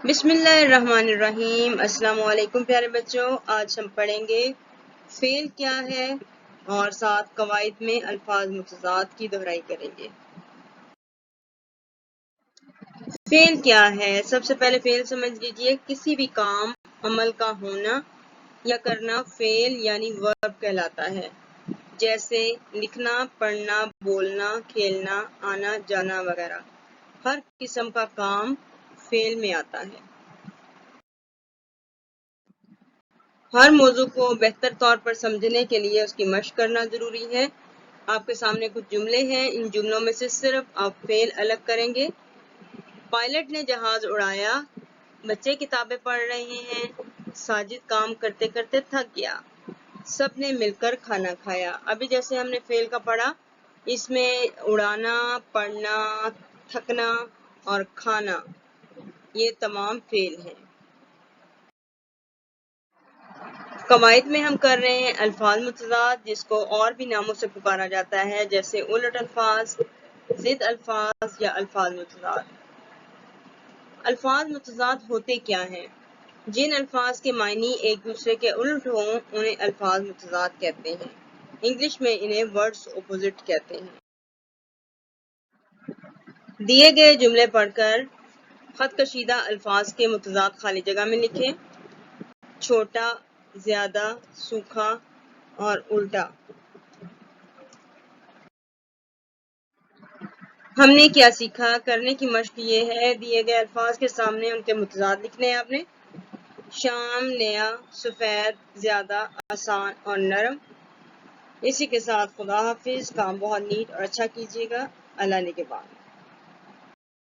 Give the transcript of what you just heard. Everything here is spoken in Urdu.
بسم اللہ الرحمن الرحیم۔ السلام علیکم پیارے بچوں، آج ہم پڑھیں گے فعل کیا ہے اور ساتھ قواعد میں الفاظ متضاد کی دہرائی کریں گے۔ فعل کیا ہے؟ سب سے پہلے فعل سمجھ لیجئے، کسی بھی کام عمل کا ہونا یا کرنا فعل یعنی ورب کہلاتا ہے، جیسے لکھنا، پڑھنا، بولنا، کھیلنا، آنا جانا وغیرہ۔ ہر قسم کا کام فعل میں آتا ہے۔ ہر موضوع کو بہتر طور پر سمجھنے کے لیے اس کی مشق کرنا ضروری ہے۔ آپ کے سامنے کچھ جملے ہیں، ان جملوں میں سے صرف آپ فعل الگ کریں گے۔ پائلٹ نے جہاز اڑایا، بچے کتابیں پڑھ رہے ہیں، ساجد کام کرتے کرتے تھک گیا، سب نے مل کر کھانا کھایا۔ ابھی جیسے ہم نے فعل کا پڑھا، اس میں اڑانا، پڑھنا، تھکنا اور کھانا، یہ تمام فعل ہیں۔ قواعد میں ہم کر رہے ہیں الفاظ متضاد، جس کو اور بھی ناموں سے پکارا جاتا ہے، جیسے الٹ الفاظ، ضد الفاظ یا الفاظ متضاد۔ الفاظ متضاد ہوتے کیا ہیں؟ جن الفاظ کے معنی ایک دوسرے کے الٹ ہوں انہیں الفاظ متضاد کہتے ہیں۔ انگلش میں انہیں ورڈز اپوزٹ کہتے ہیں۔ دیے گئے جملے پڑھ کر خط کشیدہ الفاظ کے متضاد خالی جگہ میں لکھیں۔ چھوٹا، زیادہ، سوکھا اور الٹا۔ ہم نے کیا سیکھا؟ کرنے کی مشق یہ ہے، دیے گئے الفاظ کے سامنے ان کے متضاد لکھنے ہیں آپ نے۔ شام، نیا، سفید، زیادہ، آسان اور نرم۔ اسی کے ساتھ خدا حافظ۔ کام بہت نیٹ اور اچھا کیجیے گا۔ اللہ نگہبان۔